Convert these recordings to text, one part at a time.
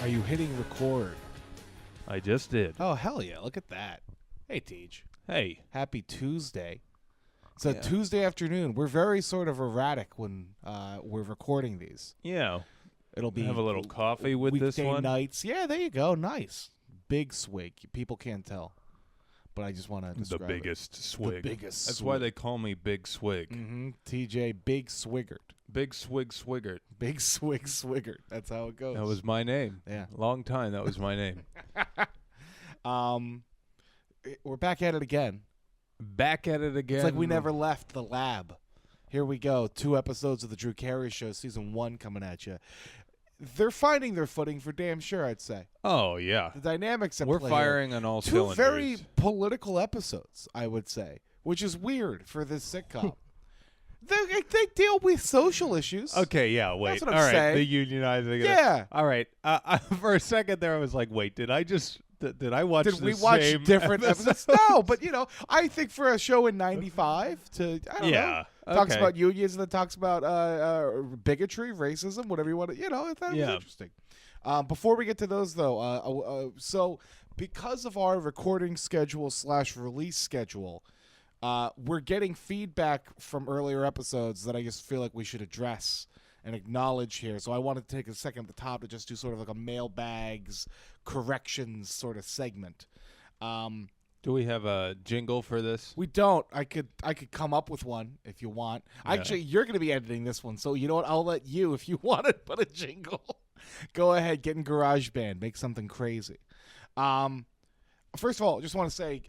Are you hitting record? I just did. Oh, hell yeah. Look at that. Hey, Teej. Hey. Happy Tuesday. It's a Yeah. Tuesday afternoon. We're very sort of erratic when we're recording these. Yeah. It'll be Have a little coffee with this weekday one. nights. Yeah, there you go. Nice. Big swig. People can't tell. But I just want to The describe biggest swig. The biggest That's swig. why they call me Big Swig. Mm-hmm. TJ, Big Swiggert. Big Swig Swiggert. Big Swig Swiggert. That's how it goes. That was my name. Yeah. Long time, that was my name. We're back at it again. Back at it again. It's like we never left the lab. Here we go. 2 episodes of the Drew Carey Show, season 1 coming at you. They're finding their footing for damn sure, I'd say. Oh, yeah. The dynamics at We're play firing here. on all 2 cylinders. very political episodes, I would say, which is weird for this sitcom. They deal with social issues. Okay, yeah, wait. That's what I'm all right, saying. the unionizing. Yeah. All right. For a second there, I was like, wait, did I watch Did the we watch same different episode? episodes? No, but, I think for a show in 95 to, I don't know. Talks okay. about unions and then talks about bigotry, racism, whatever you want to, that was interesting. Before we get to those, though, so because of our recording schedule / release schedule, we're getting feedback from earlier episodes that I just feel like we should address and acknowledge here. So I wanted to take a second at the top to just do sort of like a mailbags corrections sort of segment. Do we have a jingle for this? We don't. I could come up with one if you want. Yeah. Actually, you're going to be editing this one, so you know what? I'll let you, if you want to put a jingle. Go ahead, get in GarageBand, make something crazy. First of all, I just want to say,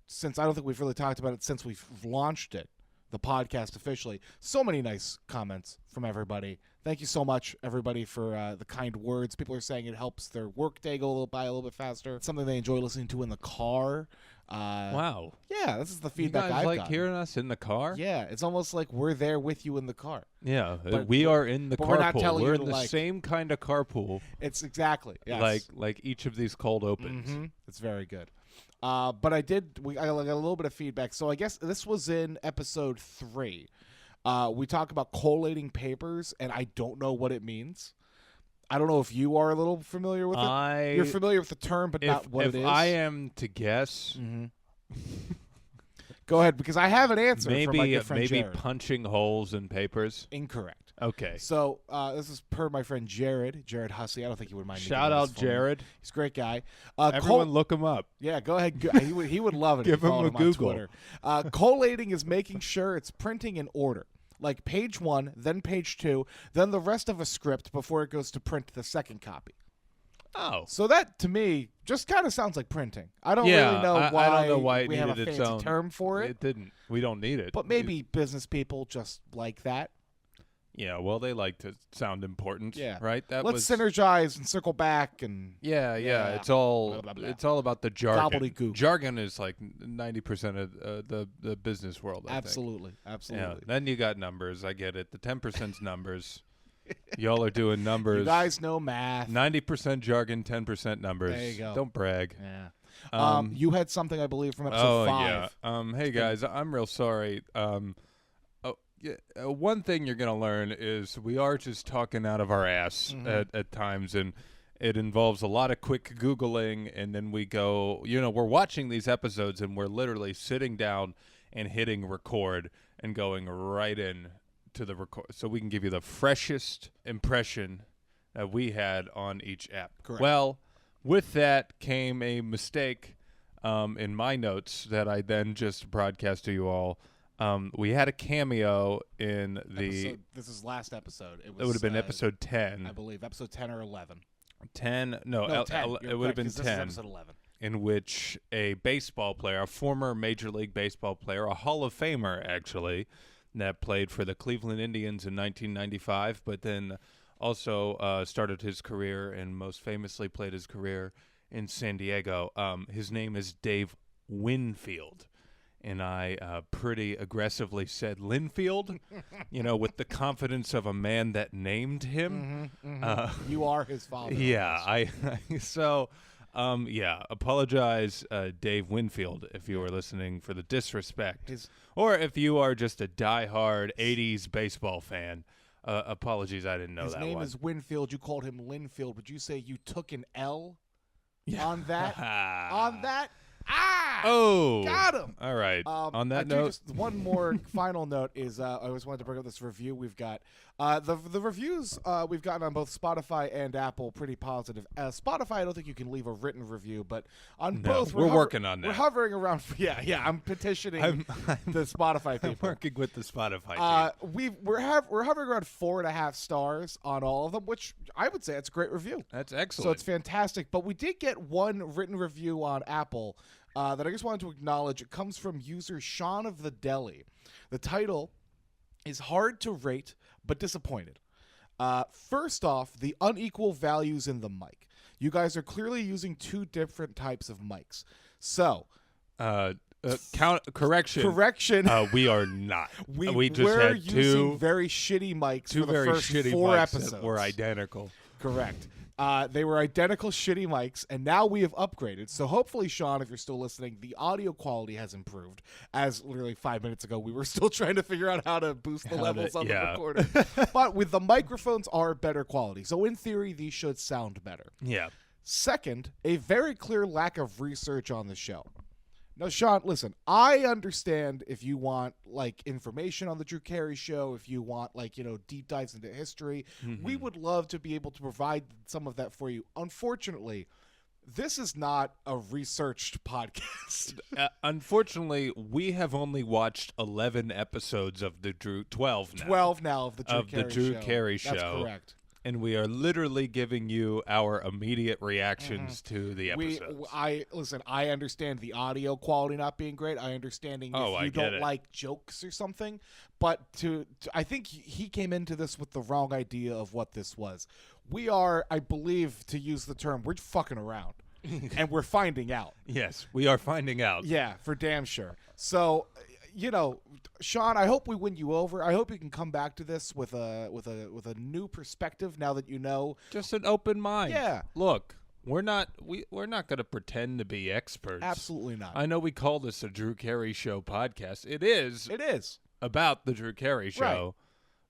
since I don't think we've really talked about it since we've launched it, the podcast officially, so many nice comments from everybody. Thank you so much, everybody, for the kind words. People are saying it helps their workday go by a little bit faster. It's something they enjoy listening to in the car. Wow. Yeah, this is the feedback you guys I've like gotten. hearing us in the car? Yeah, it's almost like we're there with you in the car. Yeah, But- we are in the but carpool. we're not telling you We're to, in the like- same kind of carpool, It's exactly yes. like each of these cold opens. Mm-hmm. It's very good. But I got a little bit of feedback. So I guess this was in episode 3. We talk about collating papers, and I don't know what it means. I don't know if you are a little familiar with it. You're familiar with the term, but not what it is. If I am to guess, Go ahead, because I have an answer from my maybe good friend Jared. punching holes in papers. Incorrect. Okay. So this is per my friend Jared Hussey. I don't think you would mind. me Shout giving out his full name. Jared. He's a great guy. Everyone look him up. Yeah, go ahead. He would love it. Give if you him followed a him on Google. Twitter. Collating is making sure it's printing in order, like page 1, then page 2, then the rest of a script before it goes to print the second copy. Oh. So that to me just kind of sounds like printing. I don't Yeah, really know I why. don't know why it we have a needed its fancy own term for it. It didn't. We don't need it. But maybe business people just like that. Yeah. Well, they like to sound important. Yeah. Right. Let's synergize and circle back and Yeah. Yeah. It's all. Blah, blah, blah. It's all about the jargon. Gobbledygook. Jargon is like 90% of the business world. I think. absolutely. Yeah. Then you got numbers. I get it. The 10%'s numbers. Y'all are doing numbers. You guys know math. 90% jargon, 10% numbers. There you go. Don't brag. Yeah. You had something, I believe, from episode 5. Yeah. Hey guys, I'm real sorry. One thing you're gonna learn is we are just talking out of our ass at times, and it involves a lot of quick Googling, and then we go. We're watching these episodes, and we're literally sitting down and hitting record and going right in to the record, so we can give you the freshest impression that we had on each app. Correct. Well, with that came a mistake in my notes that I then just broadcast to you all. We had a cameo in the. This is last episode. It It would have been episode 10. I believe episode 10 or 11. 10. No, No, 10. it You're would have correct, been 'cause this is 10. episode 11. In which a baseball player, a former Major League Baseball player, a Hall of Famer actually, that played for the Cleveland Indians in 1995, but then also started his career and most famously played his career in San Diego. His name is Dave Winfield. And I pretty aggressively said Linfield, with the confidence of a man that named him. You are his father. Yeah, apologize, Dave Winfield, if you were listening for the disrespect. Or if you are just a diehard 80s baseball fan, Apologies, I didn't know His that name one. is Winfield. You called him Linfield. Would you say you took an L on that? On that? Ah! Oh, Got him. All right. On that I do note, just one more final note is I always wanted to bring up this review we've got. The reviews we've gotten on both Spotify and Apple pretty positive. Spotify, I don't think you can leave a written review, but on both we're working on that. We're hovering around. Yeah. I'm petitioning the Spotify people. I'm working with the Spotify team. We're hovering around 4.5 stars on all of them, which I would say it's a great review. That's excellent. So it's fantastic. But we did get one written review on Apple that I just wanted to acknowledge. It comes from user Sean of the Deli. The title is hard to rate, but disappointed. First off, the unequal values in the mic. You guys are clearly using two different types of mics. So, correction. We are not. We just we're had using two very shitty mics two for the very first shitty 4 mics episodes. that were identical. Correct. They were identical shitty mics, and now we have upgraded. So hopefully, Sean, if you're still listening, the audio quality has improved. As literally 5 minutes ago, we were still trying to figure out how to boost the levels on the recorder. But with the microphones are better quality. So in theory, these should sound better. Yeah. Second, a very clear lack of research on the show. Now, Sean, listen, I understand if you want, like, information on the Drew Carey show, if you want, like, deep dives into history. Mm-hmm. We would love to be able to provide some of that for you. Unfortunately, this is not a researched podcast. Unfortunately, we have only watched 11 episodes of the Drew 12 now. 12 now of the Drew Carey show. That's correct. And we are literally giving you our immediate reactions to the episodes. I understand the audio quality not being great. I understand if you don't like jokes or something. But I think he came into this with the wrong idea of what this was. We are, I believe, to use the term, we're fucking around. And we're finding out. Yes, we are finding out. Yeah, for damn sure. So, Sean, I hope we win you over. I hope you can come back to this with a new perspective now that you know. Just an open mind. Yeah. Look, we're not going to pretend to be experts. Absolutely not. I know we call this a Drew Carey Show podcast. It is. It is about the Drew Carey Show,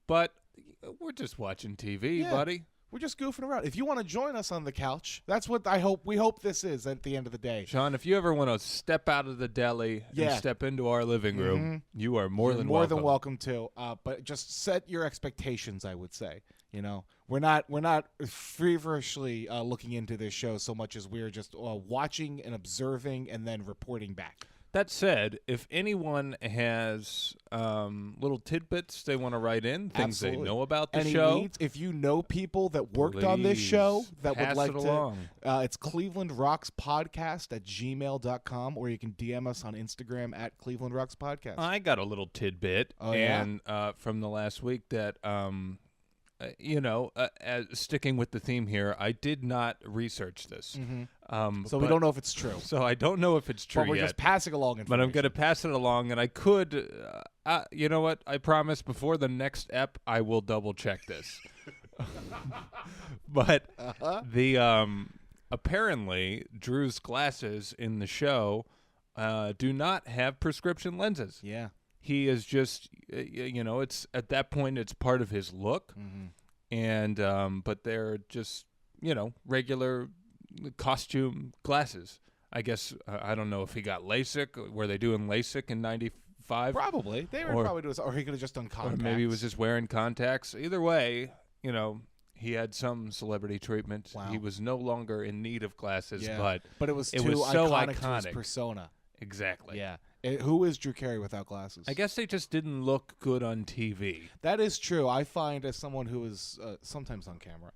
but we're just watching TV, buddy. We're just goofing around. If you want to join us on the couch, that's what we hope this is at the end of the day. Sean, if you ever want to step out of the deli and step into our living room, you are more than welcome to. But just set your expectations, I would say. We're not feverishly looking into this show so much as we're just watching and observing and then reporting back. That said, if anyone has little tidbits they want to write in, things they know about the show. If you know people that worked on this show that would like it along. It's Cleveland Rocks Podcast at gmail.com, or you can DM us on Instagram at Cleveland Rocks Podcast. I got a little tidbit from the last week that sticking with the theme here, I did not research this. Mm-hmm. So we don't know if it's true. So I don't know if it's true but we're just passing along information. But I'm going to pass it along, and I could, you know what? I promise before the next ep, I will double check this. But apparently Drew's glasses in the show do not have prescription lenses. Yeah. He is just, it's at that point it's part of his look, and but they're just, regular costume glasses. I guess I don't know if he got LASIK. Were they doing LASIK in '95? Probably. They were probably doing, or he could have just done contacts. Or maybe he was just wearing contacts. Either way, he had some celebrity treatment. Wow. He was no longer in need of glasses, but it was so iconic to his persona. Exactly. Yeah. Who is Drew Carey without glasses? I guess they just didn't look good on TV. That is true. I find, as someone who is sometimes on camera,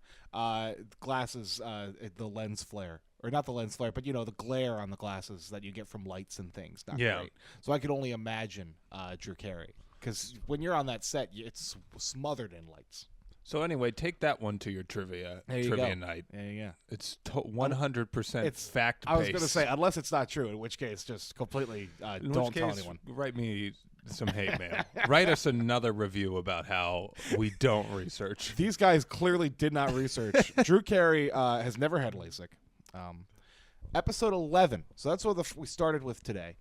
glasses, the lens flare, or not the lens flare, but the glare on the glasses that you get from lights and things, not great. So I could only imagine Drew Carey, because when you're on that set, it's smothered in lights. So anyway, take that one to your trivia night. There you go. It's 100% fact-based. I was going to say, unless it's not true, in which case, just completely don't tell anyone. Write me some hate mail. Write us another review about how we don't research. These guys clearly did not research. Drew Carey has never had LASIK. Episode 11. So that's what we started with today.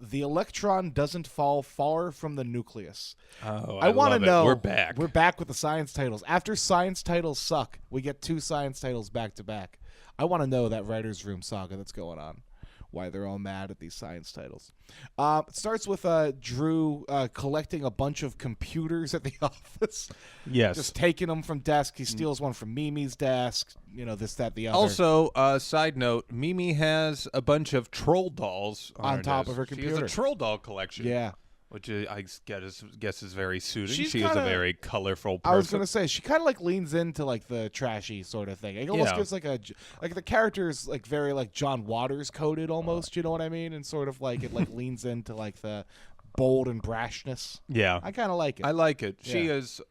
The Electron doesn't fall far from the nucleus. Oh, I want to know. We're back. We're back with the science titles. After science titles suck, we get 2 science titles back to back. I want to know that writer's room saga that's going on. Why they're all mad at these science titles. It starts with Drew collecting a bunch of computers at the office. Yes. Just taking them from desk. He steals one from Mimi's desk. This, that, the other. Also, side note, Mimi has a bunch of troll dolls on her top desk. of her She computer. has a troll doll collection. Yeah. Which I guess is very suiting. She's She is a kinda- very colorful person. I was gonna say she kind of like leans into like the trashy sort of thing. It almost Yeah. gives like the character's like very like John Waters coded almost. You know what I mean? And sort of like it like leans into like the bold and brashness. Yeah. I kind of like it. I like it. She Yeah. is,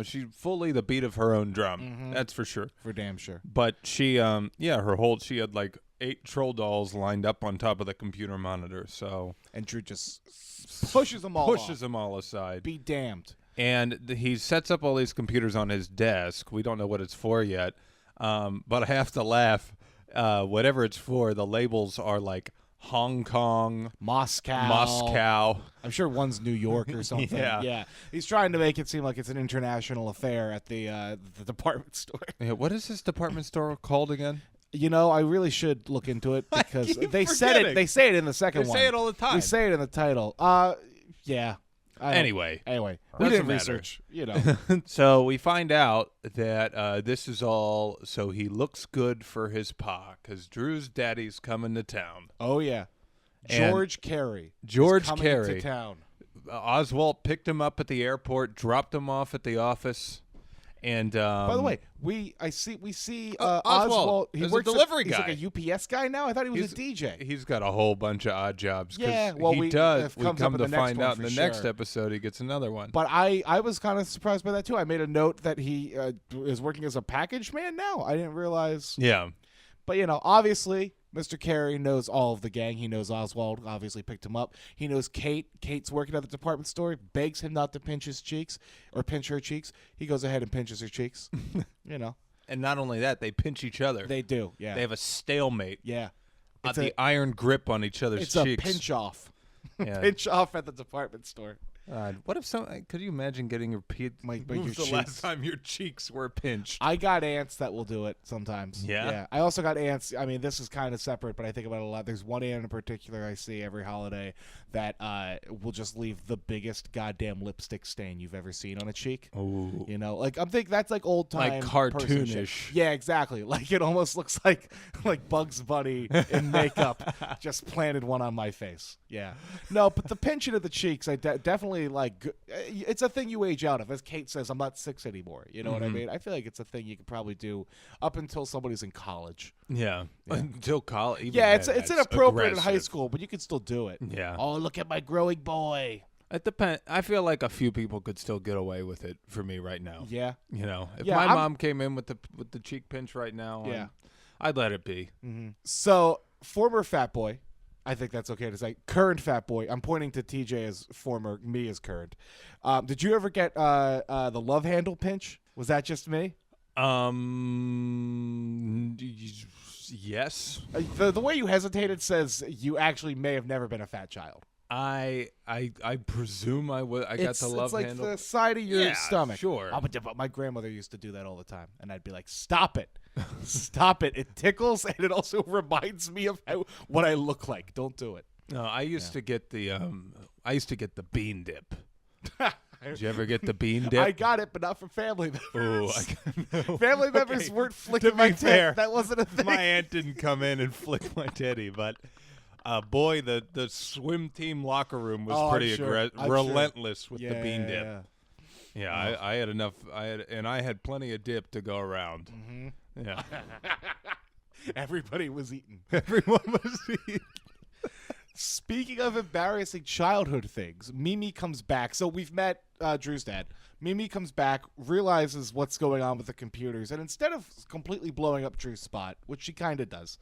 she's fully the beat of her own drum. Mm-hmm. That's for sure. For damn sure. But she, she had like 8 troll dolls lined up on top of the computer monitor. So And Drew just pushes them all. pushes them all aside. Be damned. And he sets up all these computers on his desk. We don't know what it's for yet. But I have to laugh. Whatever it's for, the labels are like Hong Kong, Moscow. I'm sure one's New York or something. Yeah. He's trying to make it seem like it's an international affair at the department store. Yeah, what is this department store called again? I really should look into it because keep they said it. forgetting. They say it in the second They one. say it all the time. We say it in the title. Yeah. Anyway. we Doesn't did matter. research. So we find out that this is all so he looks good for his pa, because Drew's daddy's coming to town. Oh yeah. And George Carey. George is coming Carey. to town. Oswald picked him up at the airport, dropped him off at the office, and By the way, we see Oswald Oswald. He is a works delivery He's guy. like a UPS guy now. I thought he was a DJ. he's got a whole bunch of odd jobs. 'Cause Yeah, well, he we- does. it We comes up come in to the next find one out in for the next sure. episode he gets another one. But I was kind of surprised by that too. I made a note that he is working as a package man now. I didn't realize. Yeah. But obviously, Mr. Carey knows all of the gang. He knows Oswald obviously picked him up. He knows Kate. Kate's working at the department store. Begs him not to pinch his cheeks or pinch her cheeks. He goes ahead and pinches her cheeks. And not only that, they pinch each other. They do. Yeah. They have a stalemate. Yeah. The iron grip on each other's It's cheeks. a pinch off. Yeah. Pinch off at the department store. What if could you imagine getting your Like When your was the cheeks. last time your cheeks were pinched? I got aunts that will do it sometimes. Yeah? Yeah. I also got aunts. I mean, this is kind of separate, but I think about it a lot. There's one aunt in particular I see every holiday that will just leave the biggest goddamn lipstick stain you've ever seen on a cheek. Oh. Like I'm thinking that's like old time, Like person shit. cartoonish. Yeah, exactly. Like it almost looks like Bugs Bunny in makeup just planted one on my face. Yeah. No, but the pinching of the cheeks, I definitely like. It's a thing you age out of. As Kate says, I'm not 6 anymore. You know what I mean? I feel like it's a thing you could probably do up until somebody's in college. Yeah. Until college. Even Yeah, then, it's that's inappropriate in high aggressive. school, but you can still do it. Yeah. Oh, look at my growing boy. It depends. I feel like a few people could still get away with it for me right now. Yeah. If Yeah, my I'm- mom came in with the cheek pinch right now, Yeah. I'd let it be. So, former fat boy. I think that's okay to say. Current fat boy. I'm pointing to TJ as former, me as current. Did you ever get the love handle pinch? Was that just me? Yes. The way you hesitated says you actually may have never been a fat child. I presume I would. I got the love it's like handle. the side of your Yeah, stomach. sure. But my grandmother used to do that all the time, and I'd be like, "Stop it, stop it! It tickles, and it also reminds me of what I look like. Don't do it." No, I used to get the bean dip. Did you ever get the bean dip? I got it, but not from family members. No. Family members Okay, weren't flicking to my be fair, tit. That wasn't a thing. My aunt didn't come in and flick my titty, but boy, the swim team locker room was Oh, pretty I'm sure. relentless with Yeah, the bean yeah, dip. yeah. Yeah, I had enough. I had plenty of dip to go around. Yeah, Everybody was eating. everyone was eating. Speaking of embarrassing childhood things, Mimi comes back. So we've met Drew's dad. Mimi comes back, realizes what's going on with the computers, and instead of completely blowing up Drew's spot, which she kind of does,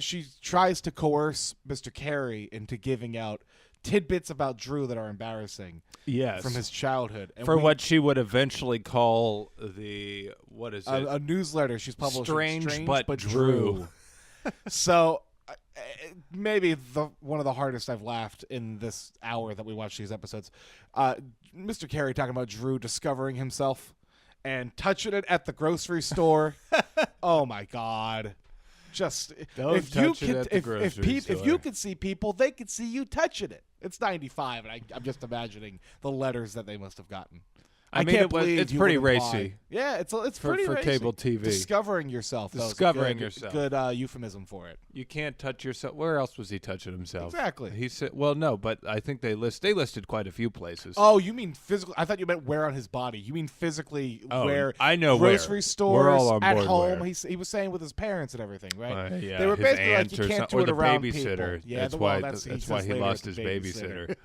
she tries to coerce Mr. Carey into giving out tidbits about Drew that are embarrassing Yes, from his childhood. And for what she would eventually call what is it? a newsletter she's publishing. Strange but Drew. So maybe one of the hardest I've laughed in this hour that we watched these episodes. Mr. Carey talking about Drew discovering himself and touching it at the grocery store. Oh my God. Just Don't if touch you it could, at the grocery store. if you could see people, they could see you touching it. It's 95, and I'm just imagining the letters that they must have gotten. I mean, can't believe it's you pretty would imply- racy. Yeah, it's for pretty racy. cable TV. Discovering yourself. Though, is a Discovering good, yourself. Good euphemism for it. You can't touch yourself. Where else was he touching himself? Exactly. He said, "Well, no, but I think they listed quite a few places." Oh, you mean physical? I thought you meant wear on his body. You mean physically wear? I know grocery where. stores We're all on at board home. where. He was saying with his parents and everything, right? Yeah, they were his basically like, aunt you or can't do or it the around babysitter. people. Yeah, that's well, why. that's why says he later lost it's his the babysitter.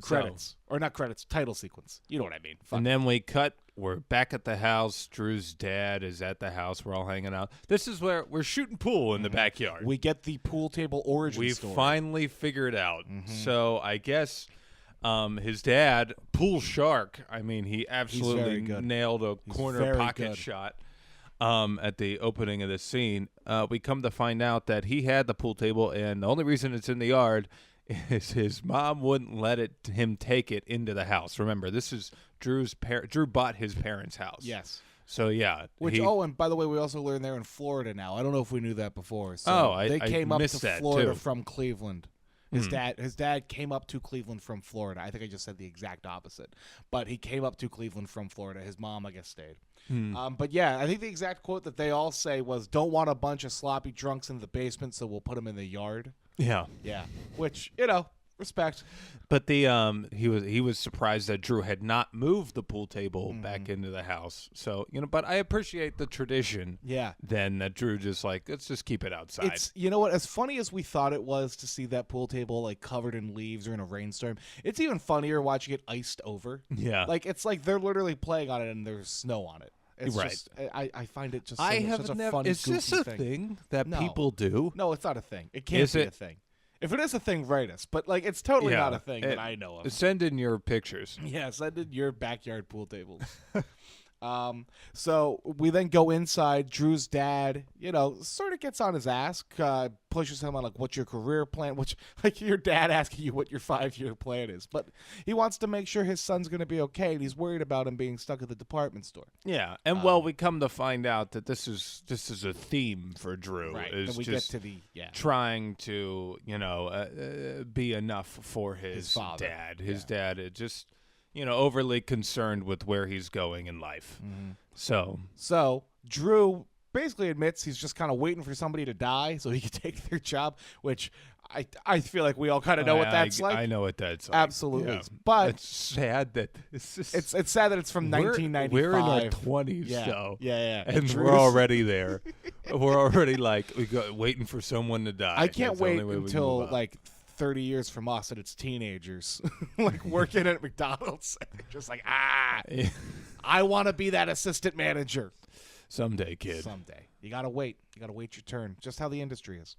Credits or not credits? Title sequence. You know what I mean? Fuck. And then we cut. We're back at the house. Drew's dad is at the house. We're all hanging out. This is where we're shooting pool in the backyard. We get the pool table origin We story. finally figured out. So I guess his dad, pool shark. I mean, he absolutely nailed a corner pocket shot at the opening of the scene. We come to find out that he had the pool table, and the only reason it's in the yard is his mom wouldn't let him take it into the house. Remember, this is Drew bought his parents' house. Yes. So yeah. And by the way, we also learned they're in Florida now. I don't know if we knew that before. So they came up to Florida from Cleveland. His dad came up to Cleveland from Florida. I think I just said the exact opposite. But he came up to Cleveland from Florida. His mom, I guess, stayed. But yeah, I think the exact quote that they all say was, "Don't want a bunch of sloppy drunks in the basement, so we'll put them in the yard." Yeah. Yeah. Which, respect. But the he was surprised that Drew had not moved the pool table back into the house. So, but I appreciate the tradition. Yeah. Then that Drew just let's just keep it outside. It's what, as funny as we thought it was to see that pool table covered in leaves or in a rainstorm, it's even funnier watching it iced over. Yeah. It's like they're literally playing on it and there's snow on it. It's right. Just, I find it just I such have a never. funny, Is this a thing. thing that No. people do? No, it's not a thing. It can't be a thing. If it is a thing, write us. But it's totally not a thing that I know of. Send in your pictures. Yeah, send in your backyard pool tables. So we then go inside. Drew's dad, sort of gets on his ass, pushes him on what's your career plan, which your dad asking you what your 5-year plan is. But he wants to make sure his son's going to be okay, and he's worried about him being stuck at the department store. Yeah, and we come to find out that this is a theme for Drew. Right. Is and we just get to the trying to be enough for his father. dad. His dad is just overly concerned with where he's going in life. So Drew basically admits he's just kind of waiting for somebody to die so he can take their job, which I feel like we all kind of know what that's like. I know what that's like. Absolutely. Yeah. But it's sad that it's sad that it's from 1995. We're in our 20s, though. Yeah. And we're already there. We're already waiting for someone to die. I can't That's the wait only way we can until move on. 30 years from us and it's teenagers working at McDonald's. Just I want to be that assistant manager. Someday, kid. Someday. You got to wait. You got to wait your turn. Just how the industry is.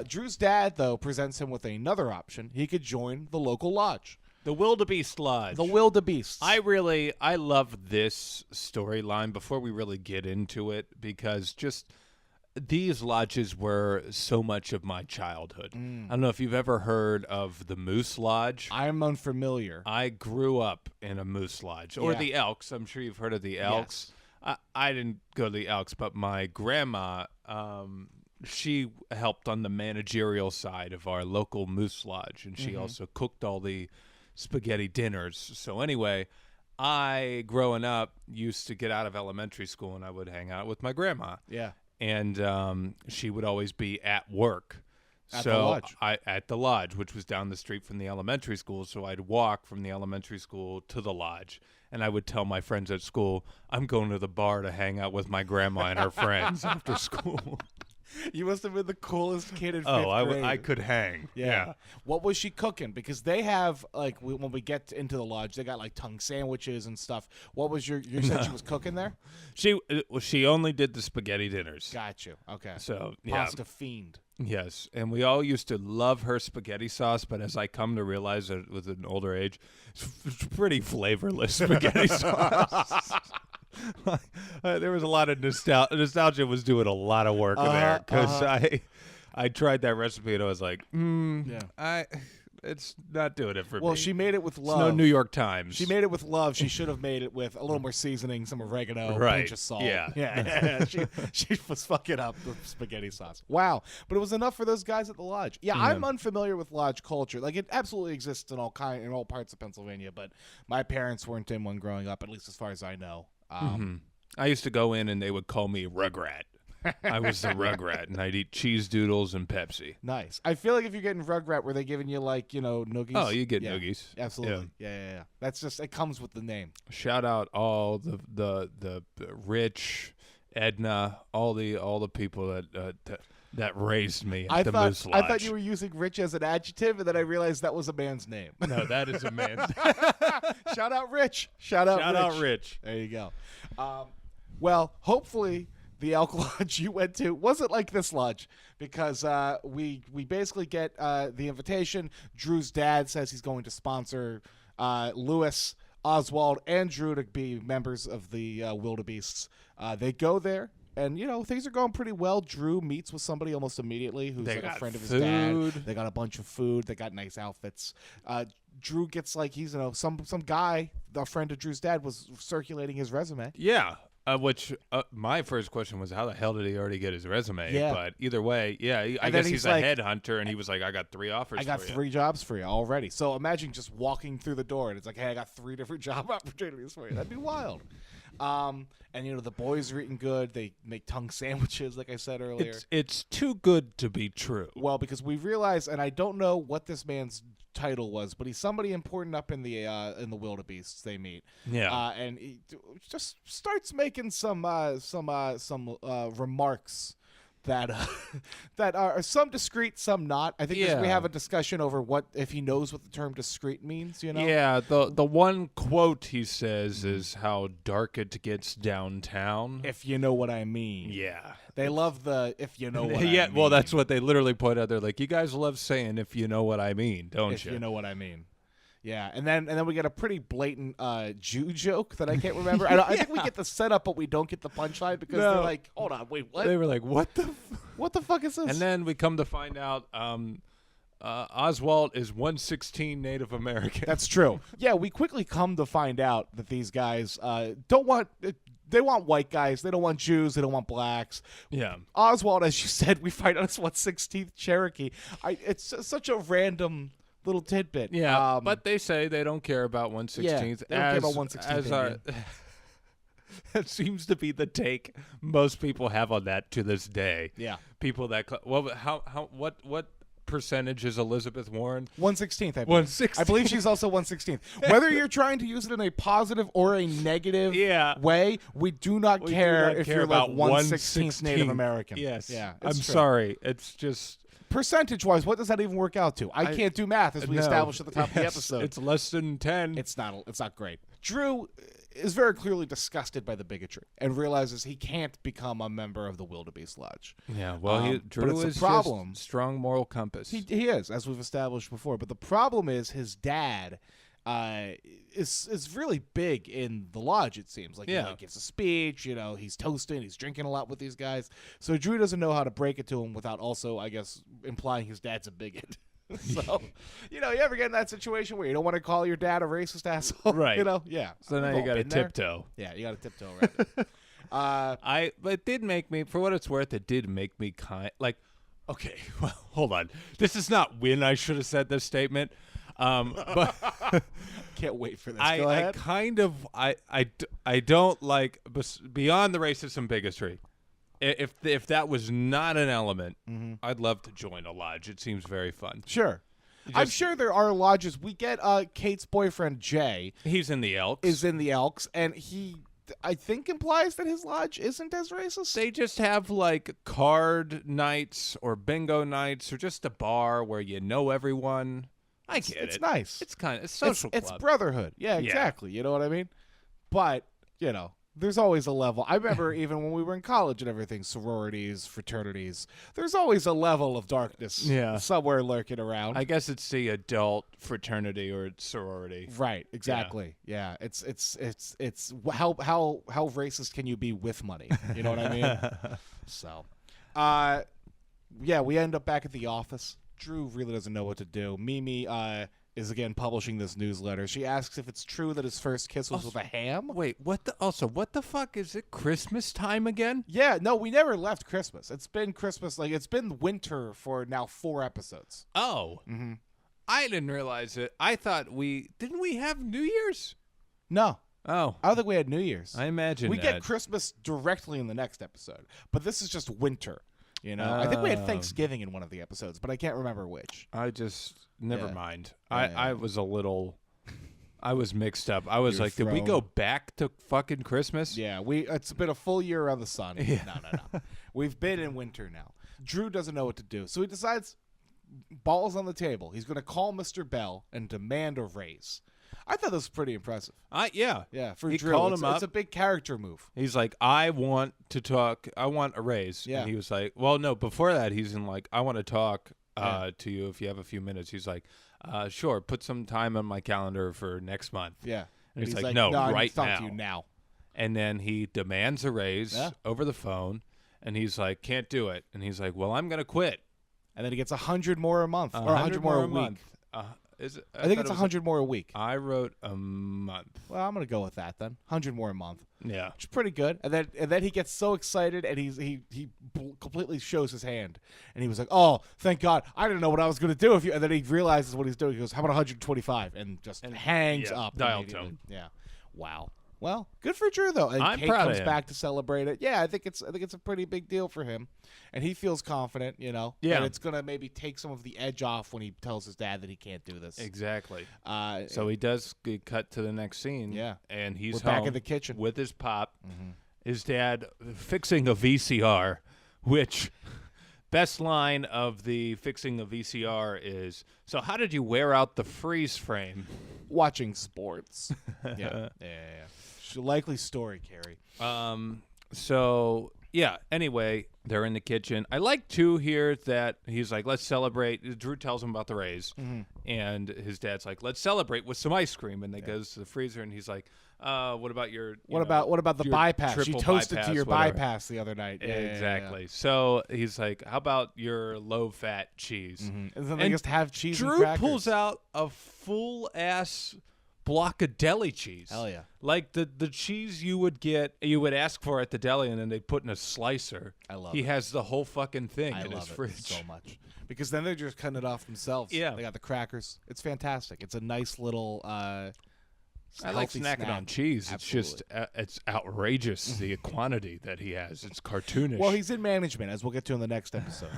Drew's dad, though, presents him with another option. He could join the local lodge. The Wildebeest Lodge. The Wildebeests. I love this storyline before we really get into it because just these lodges were so much of my childhood. I don't know if you've ever heard of the Moose Lodge. I'm unfamiliar. I grew up in a Moose Lodge. Or the Elks. I'm sure you've heard of the Elks. Yes. I didn't go to the Elks, but my grandma, she helped on the managerial side of our local Moose Lodge, and she also cooked all the spaghetti dinners. So anyway, I, growing up, used to get out of elementary school, and I would hang out with my grandma. Yeah. And she would always be at work. At the lodge. At the lodge, which was down the street from the elementary school. So I'd walk from the elementary school to the lodge. And I would tell my friends at school, I'm going to the bar to hang out with my grandma and her friends after school. You must have been the coolest kid in fifth grade. I could hang. Yeah. What was she cooking? Because they have, when we get into the lodge, they got, tongue sandwiches and stuff. What was you said she was cooking there? She only did the spaghetti dinners. Got you. Okay. So, yeah. Pasta fiend. Yes, and we all used to love her spaghetti sauce, but as I come to realize that with an older age, it's pretty flavorless spaghetti sauce. There was a lot of nostalgia. Nostalgia was doing a lot of work in there because I tried that recipe and I was like, it's not doing it for me. Well, she made it with love. It's no New York Times. She made it with love. She should have made it with a little more seasoning, some oregano, Right. a pinch of salt. Yeah. She was fucking up the spaghetti sauce. Wow. But it was enough for those guys at the lodge. Yeah, I'm unfamiliar with lodge culture. Like, it absolutely exists in all parts of Pennsylvania, but my parents weren't in one growing up, at least as far as I know. I used to go in and they would call me Rugrat. I was the Rugrat, and I'd eat cheese doodles and Pepsi. Nice. I feel like if you're getting Rugrat, were they giving you, like, noogies? Oh, you get noogies. Absolutely. Yeah. That's just, it comes with the name. Shout out all the Rich, Edna, all the people that raised me at the Moose Lodge. I thought you were using Rich as an adjective, and then I realized that was a man's name. No, that is a man's. Shout out Rich. Shout out Rich. There you go. Well, hopefully the Elk Lodge you went to wasn't like this lodge, because we basically get the invitation. Drew's dad says he's going to sponsor Lewis, Oswald, and Drew to be members of the Wildebeests. They go there, and things are going pretty well. Drew meets with somebody almost immediately who's like a friend of his dad. They got a bunch of food. They got nice outfits. Drew gets he's some guy, a friend of Drew's dad, was circulating his resume. Yeah. Which my first question was, how the hell did he already get his resume? Yeah. But either way, I guess he's a headhunter, and he was like, I got 3 offers. I got 3 jobs for you already. So imagine just walking through the door, and it's like, hey, I got 3 different job opportunities for you. That'd be wild. And the boys are eating good. They make tongue sandwiches, like I said earlier. It's too good to be true. Well, because we realize, and I don't know what this man's title was, but he's somebody important up in the Wildebeests they meet. Yeah. And he just starts making some remarks that that are some discreet, some not. I think we have a discussion over if he knows what the term discreet means. Yeah. The one quote he says is how dark it gets downtown. If you know what I mean. Yeah. They love the if you know what I mean. Yeah. Well, that's what they literally point out. They're like, you guys love saying if you know what I mean, don't you? If you know what I mean. Yeah, and then we get a pretty blatant Jew joke that I can't remember. I think we get the setup, but we don't get the punchline because they're like, hold on, wait, what? They were like, what the fuck is this? And then we come to find out Oswald is 1/16 Native American. That's true. Yeah, we quickly come to find out that these guys don't want... They want white guys. They don't want Jews. They don't want blacks. Yeah. Oswald, as you said, we find out is 1/16 Cherokee. It's such a random... little tidbit. Yeah, but they say they don't care about 1/16. Yeah, they don't care about 1/16. That seems to be the take most people have on that to this day. Yeah, people that what percentage is Elizabeth Warren? 1/16. 1/16. I believe she's also 1/16. Whether you're trying to use it in a positive or a negative way, we do not care if you're about like 1/16 Native American. Yes. Yeah. I'm sorry. It's just. Percentage-wise, what does that even work out to? I can't do math, as we established at the top of the episode. It's less than 10. It's not great. Drew is very clearly disgusted by the bigotry and realizes he can't become a member of the Wildebeest Lodge. Yeah, well, Drew but is a problem. Just strong moral compass. He is, as we've established before. But the problem is his dad is really big in the lodge, it seems. He gives a speech, he's toasting, he's drinking a lot with these guys. So Drew doesn't know how to break it to him without also, I guess, implying his dad's a bigot. So, you ever get in that situation where you don't want to call your dad a racist asshole? Right. Yeah. So now you got to tiptoe. Yeah, you got to tiptoe around it. But it did make me, for what it's worth, it did make me okay, well, hold on. This is not when I should have said this statement. But can't wait for this. Go ahead. I don't like, beyond the racism bigotry. If that was not an element, I'd love to join a lodge. It seems very fun. Sure. I'm sure there are lodges. We get Kate's boyfriend, Jay. He's in the Elks. Is in the Elks, and he, I think, implies that his lodge isn't as racist. They just have, card nights or bingo nights or just a bar where you know everyone. I get it. It's nice. It's social club. It's brotherhood. Yeah, exactly. You know what I mean? But, There's always a level. I remember even when we were in college and everything, sororities, fraternities, there's always a level of darkness somewhere lurking around. I guess it's the adult fraternity or sorority. Right, exactly. Yeah. It's how racist can you be with money? You know what I mean? So, yeah, we end up back at the office. Drew really doesn't know what to do. Mimi is again publishing this newsletter. She asks if it's true that his first kiss was with a ham. Wait, what the fuck is it? Christmas time again? Yeah, no, we never left Christmas. It's been Christmas, like it's been winter for now 4 episodes. Oh, I didn't realize it. I thought didn't we have New Year's? No. Oh, I don't think we had New Year's. I imagine we get Christmas directly in the next episode, but this is just winter. You know, I think we had Thanksgiving in one of the episodes, but I can't remember which. Never mind. Yeah. I was mixed up. I was like, did we go back to fucking Christmas? Yeah, it's been a full year around the sun. Yeah. No. We've been in winter now. Drew doesn't know what to do, so he decides, balls on the table, he's going to call Mr. Bell and demand a raise. I thought this was pretty impressive. Yeah. Yeah, for he Drew. Called him up. It's a big character move. He's like, I want to talk. I want a raise. Yeah. And he was like, well, no, before that, he's in like, I want to talk to you if you have a few minutes. He's like, sure, put some time on my calendar for next month. Yeah. And he's like, no, I need right to talk now. to you now. And then he demands a raise over the phone, and he's like, can't do it. And he's like, well, I'm going to quit. And then he gets 100 more a month, or 100 more a week. Is it? I think it's 100 more a week. I wrote a month. Well, I'm gonna go with that then. 100 more a month. Yeah, which is pretty good. And then he gets so excited, and he completely shows his hand, and he was like, "Oh, thank God! I didn't know what I was gonna do if you." And then he realizes what he's doing. He goes, "How about 125?" And just hangs up. Dial tone. Yeah. Wow. Well, good for Drew though. And I'm Kate proud comes of him. back to celebrate it. Yeah, I think it's a pretty big deal for him, and he feels confident. You know, yeah, and it's gonna maybe take some of the edge off when he tells his dad that he can't do this. Exactly. So he does cut to the next scene. Yeah, and he's back home in the kitchen with his pop, his dad fixing a VCR, which. Best line of the fixing a VCR is, so how did you wear out the freeze frame? Watching sports. Yeah. Likely story, Carey. So, yeah, anyway, they're in the kitchen. I like, too, here that he's like, let's celebrate. Drew tells him about the raise, and his dad's like, let's celebrate with some ice cream. And they goes to the freezer, and he's like, what about your what about the bypass? You toasted bypass, to your whatever. bypass the other night. Exactly. Yeah. So he's like, how about your low-fat cheese? And then they just have cheese and Drew crackers. pulls out a full-ass block of deli cheese. Hell yeah. Like the cheese you would ask for at the deli, and then they put in a slicer. I love He it. has the whole fucking thing in his love fridge. it so much. Because then they're just cutting it off themselves. Yeah. They got the crackers. It's fantastic. It's a nice little I like healthy snacking snack. on cheese. Absolutely. It's just it's outrageous the quantity that he has. It's cartoonish. Well, he's in management, as we'll get to in the next episode.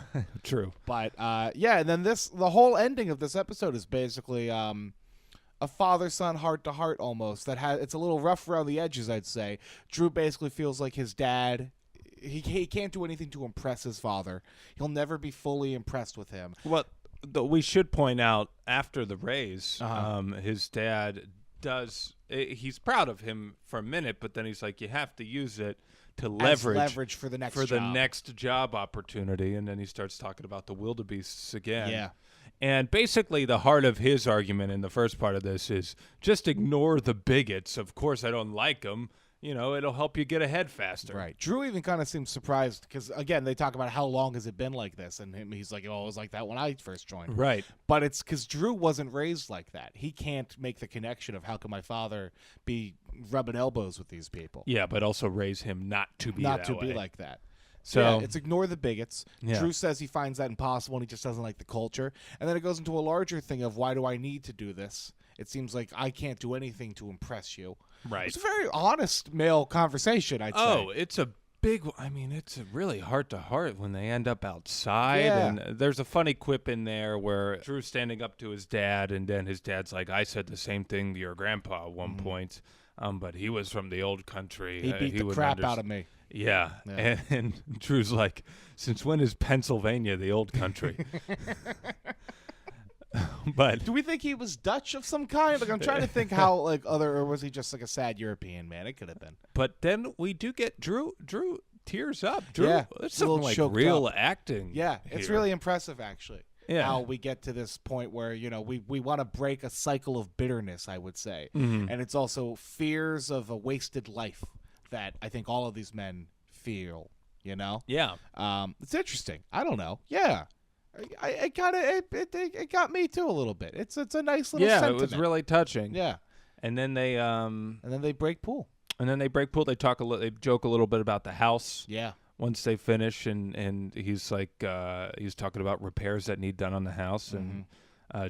True. But yeah, and then the whole ending of this episode is basically a father-son heart-to-heart almost. It's a little rough around the edges, I'd say. Drew basically feels like his dad. He can't do anything to impress his father. He'll never be fully impressed with him. Well, we should point out after the raise, his dad he's proud of him for a minute, but then he's like, you have to use it to leverage for the next the next job opportunity, and then he starts talking about the Wildebeests again. Yeah. And basically the heart of his argument in the first part of this is just ignore the bigots. Of course I don't like them. You know, it'll help you get ahead faster. Right. Drew even kind of seems surprised because, again, they talk about how long has it been like this, and he's like, oh, it was like that when I first joined. Right. But it's because Drew wasn't raised like that. He can't make the connection of how can my father be rubbing elbows with these people. Yeah, but also raise him not to be like that. So yeah, it's ignore the bigots. Yeah. Drew says he finds that impossible and he just doesn't like the culture. And then it goes into a larger thing of why do I need to do this? It seems like I can't do anything to impress you. Right. It's a very honest male conversation, I'd say. Oh, it's a it's a really heart-to-heart when they end up outside. Yeah. And there's a funny quip in there where Drew's standing up to his dad, and then his dad's like, I said the same thing to your grandpa at one point, but he was from the old country. He beat the crap out of me. Yeah. And Drew's like, since when is Pennsylvania the old country? But Do we think he was Dutch of some kind? Like I'm trying to think how or was he just like a sad European man? It could have been. But then we do get Drew tears up. Drew, Yeah, it's a little something like choked real up. acting. Yeah, it's here. really impressive actually. Yeah. How we get to this point where we want to break a cycle of bitterness, I would say, Mhm. and it's also fears of a wasted life that I think all of these men feel. Yeah. It's interesting. I don't know. Yeah. It got me too a little bit. It's a nice little Yeah, sentiment. it was really touching. Yeah. And then they And then they break pool. break pool. They they joke a little bit about the house. Yeah. Once they finish, and he's like, he's talking about repairs that need done on the house, and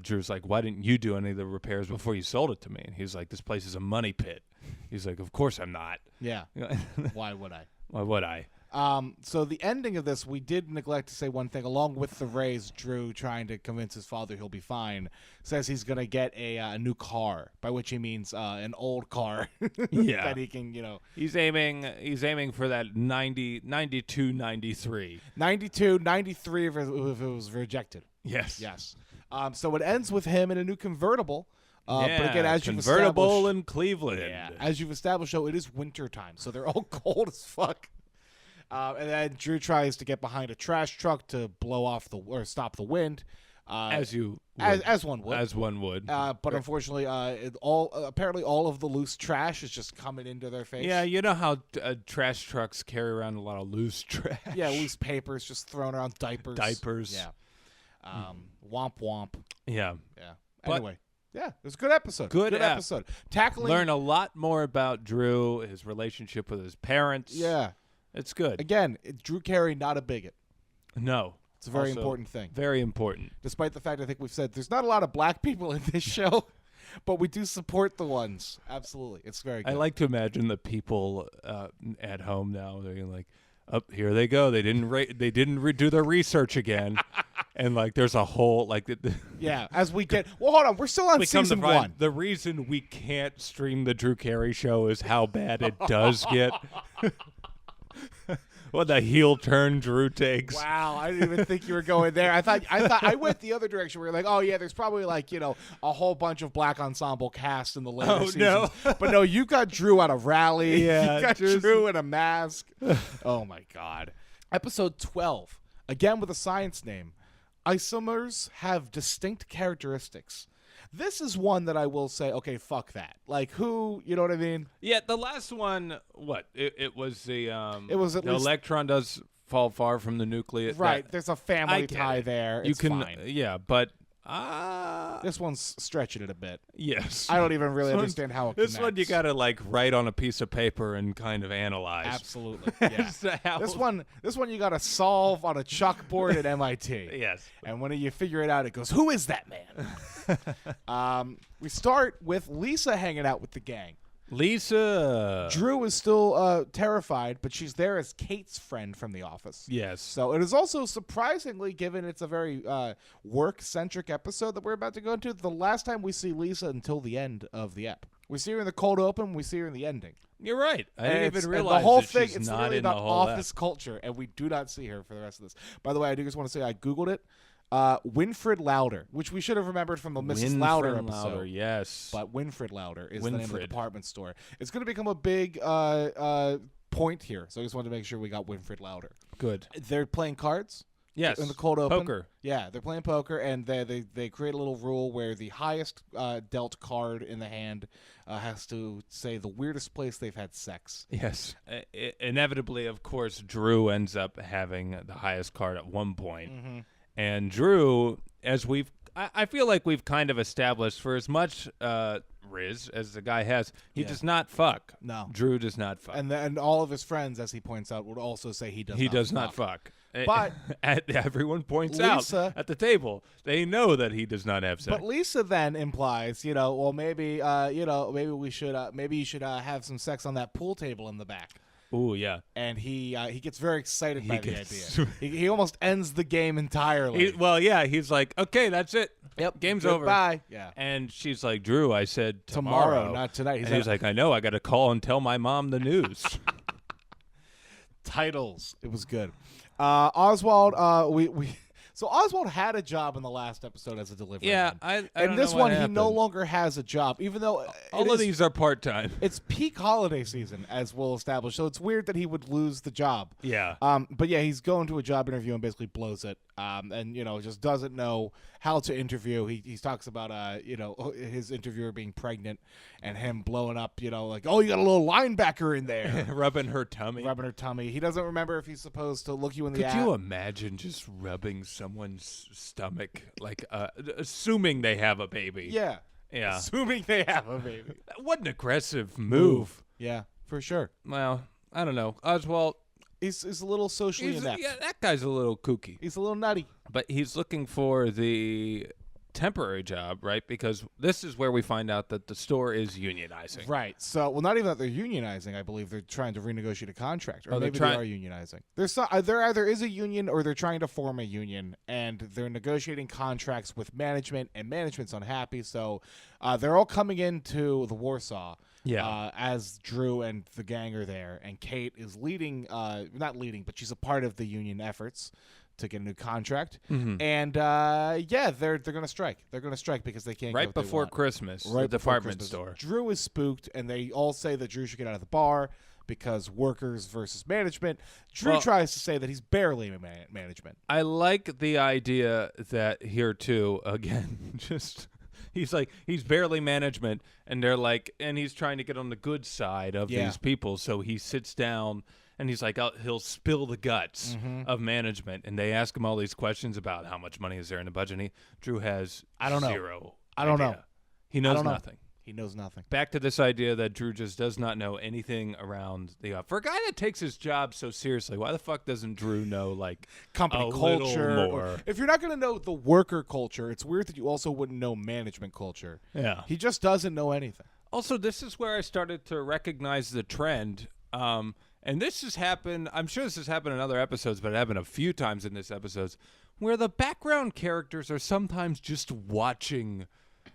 Drew's like, "Why didn't you do any of the repairs before you sold it to me?" And he's like, "This place is a money pit." He's like, "Of course I'm not." Yeah. Why would I? Why would I? So the ending of this, we did neglect to say one thing. Along with the raise, Drew trying to convince his father he'll be fine, says he's gonna get a new car, by which he means an old car. Yeah. That he can, He's aiming for that 92, 93. 92, 93 if it was rejected. Yes. Yes. So it ends with him in a new convertible. Yeah, But again, as you've convertible established, in Cleveland. yeah, as you've established, though, it is winter time, so they're all cold as fuck. And then Drew tries to get behind a trash truck to blow off or stop the wind. As you as one would. As one would. But unfortunately, apparently all of the loose trash is just coming into their face. Yeah, you know how trash trucks carry around a lot of loose trash. Yeah, loose papers just thrown around, diapers. Diapers. Yeah. Womp womp. Yeah. Yeah. But- Anyway, yeah, it was a good episode. Good ep. episode. Tackling. Learn a lot more about Drew, his relationship with his parents. Yeah. It's good. Again, Drew Carey, not a bigot. No. It's a very Also, important thing. Very important. Despite the fact I think we've said there's not a lot of black people in this show, but we do support the ones. Absolutely. It's very good. I like to imagine the people at home now. They're like, "Up here they go. They didn't redo their research again." And like, there's a whole like. Yeah, as we get. Well, hold on. We're still on We come to season find 1. the reason we can't stream the Drew Carey show is how bad it does get. What the heel turn Drew takes. Wow, I didn't even think you were going there. I thought I went the other direction. We were like, oh yeah, there's probably like a whole bunch of black ensemble cast in the later seasons. No. But no, you got Drew at a rally. Yeah, you got just- Drew in a mask. Oh my god. Episode 12, again with a science name. Isomers have distinct characteristics. This is one that I will say, okay, fuck that. Like who, you know what I mean? Yeah, the last one, what? It was the It was at the least- Electron does fall far from the nucleus. Right, That- there's a I family get tie it. there. You It's can, fine. yeah, but This one's stretching it a bit. yes. I don't even really This understand how it This one you connects. gotta like write on a piece of paper and kind of analyze. Absolutely. Yeah. As to how- This one you got to solve on a chalkboard at MIT. Yes. And when you figure it out, it goes, "Who is that man?" We start with Lisa hanging out with the gang. Lisa. Drew is still terrified, but she's there as Kate's friend from the office. Yes. So it is also surprisingly, given it's a very work-centric episode that we're about to go into, the last time we see Lisa until the end of the ep. We see her in the cold open. We see her in the ending. You're right. I And didn't it's- even and realize the whole that thing. she's It's not really in the about whole office culture, and we do not see her for the rest of this. By the way, I do just want to say I googled it. Winfred Louder, which we should have remembered from the Mrs. Louder Winfred episode. Louder, yes. But Winfred Louder is the name of the Winfred. department store. It's going to become a big point here, so I just wanted to make sure we got Winfred Louder. Good. They're playing cards. Yes. In the cold open. Poker. Yeah, they're playing poker, and they create a little rule where the highest dealt card in the hand has to say the weirdest place they've had sex. Yes. Inevitably, of course, Drew ends up having the highest card at one point. Mm-hmm. And Drew, as I feel like we've kind of established, for as much Riz as the guy has, he Yeah. does not fuck. No. Drew does not fuck. And all of his friends, as he points out, would also say he does. He not does fuck. not fuck. But everyone points Lisa- out at the table, they know that he does not have sex. But Lisa then implies, well, maybe, maybe we should, maybe you should have some sex on that pool table in the back. Ooh, yeah. And he gets very excited by the gets- idea. He almost ends the game entirely. He's like, okay, that's it. Yep, game's over. Goodbye. Yeah. And she's like, Drew, I said Tomorrow, not tonight. And he's like, I know, I got to call and tell my mom the news. titles. It was good. Oswald, So Oswald had a job in the last episode as a delivery man. I In don't this know what one, he happened. no longer has a job, even though All of these are part-time. It's peak holiday season, as we'll establish. So it's weird that he would lose the job. Yeah. But yeah, he's going to a job interview and basically blows it. And just doesn't know how to interview. He talks about his interviewer being pregnant and him blowing up. Like, oh, you got a little linebacker in there, rubbing her tummy. He doesn't remember if he's supposed to look you in the eye. Could you imagine just rubbing someone's stomach, like assuming they have a baby? Yeah. Yeah. Assuming they have a baby. What an aggressive move. Yeah, for sure. Well, I don't know. Oswald, He's a little socially inept. yeah, that guy's a little kooky. He's a little nutty. But he's looking for the temporary job, right? Because this is where we find out that the store is unionizing. Right. So, well, not even that they're unionizing. I believe they're trying to renegotiate a contract, or maybe they are unionizing. There either is a union or they're trying to form a union, and they're negotiating contracts with management, and management's unhappy. So, they're all coming into the Warsaw. Yeah. As Drew and the gang are there, and Kate is leading, not leading, but she's a part of the union efforts to get a new contract. Mm-hmm. And they're gonna strike. They're gonna strike because they can't Right get what they before want. Christmas, Right the before department Christmas. store. Drew is spooked, and they all say that Drew should get out of the bar because workers versus management. Drew tries to say that he's barely management. I like the idea that here too, again, just he's like he's barely management, and they're like, and he's trying to get on the good side of these people, so he sits down and he's like, he'll spill the guts of management, and they ask him all these questions about how much money is there in the budget. And Drew has zero. I don't know. He knows nothing. He knows nothing. Back to this idea that Drew just does not know anything around the for a guy that takes his job so seriously, why the fuck doesn't Drew know like company a culture? little more? If you're not going to know the worker culture, it's weird that you also wouldn't know management culture. Yeah. He just doesn't know anything. Also, this is where I started to recognize the trend. And this has happened, I'm sure this has happened in other episodes, but it happened a few times in this episode, where the background characters are sometimes just watching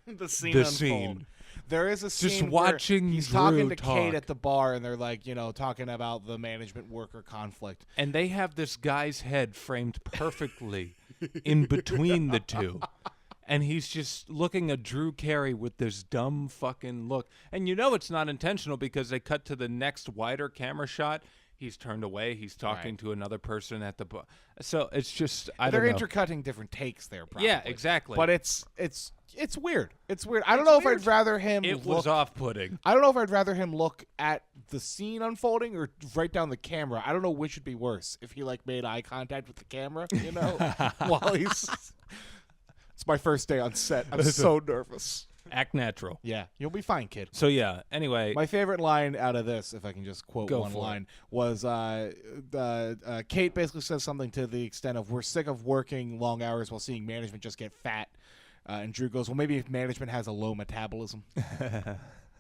the scene unfold. There is a scene just watching where he's Drew talking to talk. Kate at the bar, and they're like, talking about the management-worker conflict. And they have this guy's head framed perfectly in between the two. And he's just looking at Drew Carey with this dumb fucking look. And it's not intentional because they cut to the next wider camera shot. He's turned away. He's talking to another person at the bar. So it's just, They're intercutting different takes there, probably. Yeah, exactly. But it's weird. It's weird. I don't know if I'd rather him It was off-putting. I don't know if I'd rather him look at the scene unfolding or right down the camera. I don't know which would be worse. If he made eye contact with the camera, while he's... It's my first day on set. I'm so nervous. Act natural. Yeah, you'll be fine, kid. So yeah, anyway. My favorite line out of this, if I can just quote one line, was Kate basically says something to the extent of, we're sick of working long hours while seeing management just get fat. And Drew goes, well, maybe if management has a low metabolism.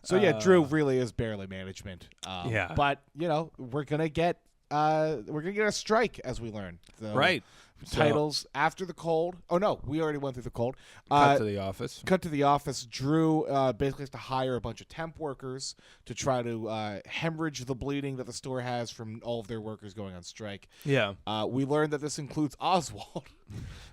So yeah, Drew really is barely management. Yeah. But, we're going to get a strike, as we learn. Right. Titles after the cold. Oh no, we already went through the cold. Cut to the office. Cut to the office. Drew basically has to hire a bunch of temp workers to try to hemorrhage the bleeding that the store has from all of their workers going on strike. Yeah. We learned that this includes Oswald,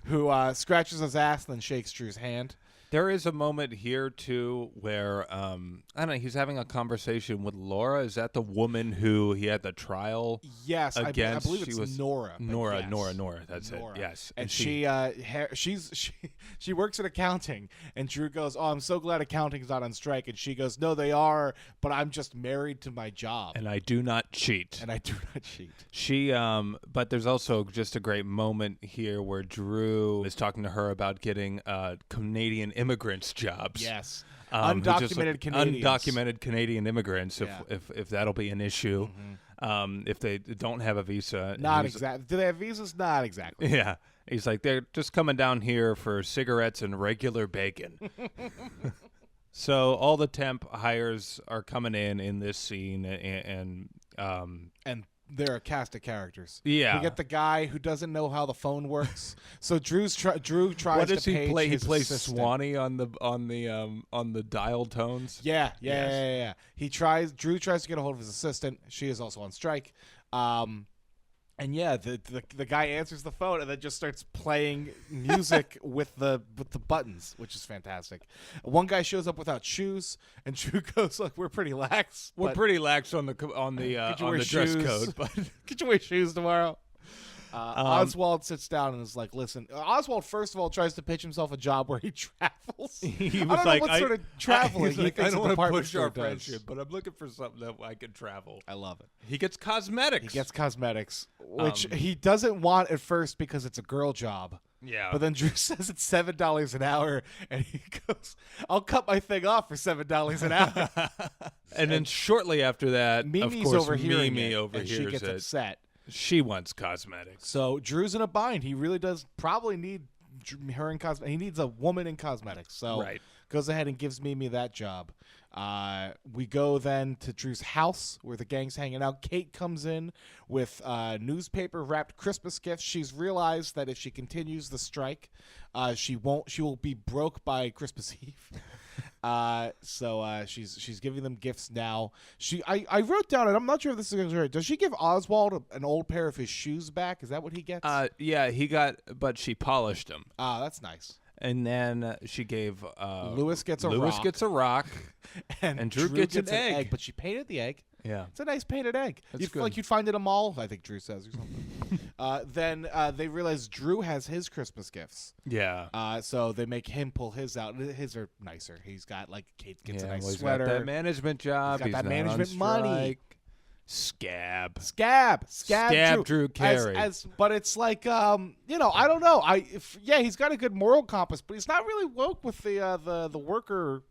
who scratches his ass and then shakes Drew's hand. There is a moment here, too, where, I don't know, he's having a conversation with Laura. Is that the woman who he had the trial Yes, against? I believe it's Nora. Nora, yes. Nora. That's Nora. it. Yes. And she works at accounting, and Drew goes, oh, I'm so glad accounting's not on strike. And she goes, no, they are, but I'm just married to my job. And I do not cheat. She, but there's also just a great moment here where Drew is talking to her about getting Canadian immigrants jobs. Yes. Undocumented Canadians. Undocumented Canadian immigrants, Yeah. if that'll be an issue. If they don't have a visa. Not exactly. Do they have visas? Not exactly. Yeah. He's like, they're just coming down here for cigarettes and regular bacon. So all the temp hires are coming in this scene, and they're a cast of characters. Yeah. We get the guy who doesn't know how the phone works. So Drew tries what does to he page play? He his plays assistant. Swanee on the dial tones. Yeah. Yes. Drew tries to get a hold of his assistant. She is also on strike. And yeah, the guy answers the phone and then just starts playing music with the buttons, which is fantastic. One guy shows up without shoes, and Drew goes, "Look, we're pretty lax. We're but pretty lax on the dress code, but could you wear shoes tomorrow?" Oswald sits down and is like, "Listen." Oswald first of all tries to pitch himself a job where he travels. he I was don't like, know what sort of traveling he like, thinks I don't a want to department push store our does. friendship, but I'm looking for something that I can travel. I love it. He gets cosmetics. He gets cosmetics, which he doesn't want at first because it's a girl job. Yeah. But then Drew says it's $7 an hour, and he goes, "I'll cut my thing off for $7 an hour." and then shortly after that, Mimi's of course, overhearing Mimi it, overhears and she gets it. upset. She wants cosmetics. So Drew's in a bind. He really does probably need her in cosmetics. He needs a woman in cosmetics. So Right. goes ahead and gives Mimi that job. We go then to Drew's house where the gang's hanging out. Kate comes in with newspaper wrapped Christmas gifts. She's realized that if she continues the strike, she will be broke by Christmas Eve. So she's giving them gifts now. I wrote down, and I'm not sure if this is right. Does she give Oswald an old pair of his shoes back? Is that what he gets? Yeah, but she polished them. That's nice. And then she gave Lewis gets a Lewis rock. gets a rock, and Drew gets an egg. But she painted the egg. Yeah, It's a nice painted egg. That's You feel good. like you'd find it in a mall, I think Drew says, or something. Then they realize Drew has his Christmas gifts. yeah. So they make him pull his out. His are nicer. He's got, like, Kate gets a nice well, he's sweater. got that management job. He's got that not on management money. strike. Scab. Scab Drew Carey. But it's like, I don't know. He's got a good moral compass, but he's not really woke with the worker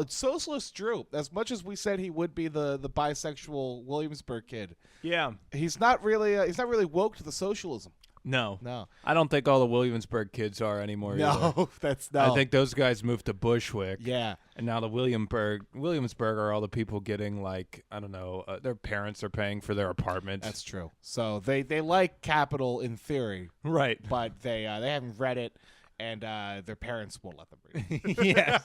socialist Drew. As much as we said he would be the bisexual Williamsburg kid, Yeah. he's not really woke to the socialism. No. No, I don't think all the Williamsburg kids are anymore. either. no, that's no. I think those guys moved to Bushwick. Yeah. And now the Williamsburg are all the people getting, like, I don't know, their parents are paying for their apartments. That's true. So they like capital in theory, right. but they haven't read it, and their parents won't let them read it. Yes.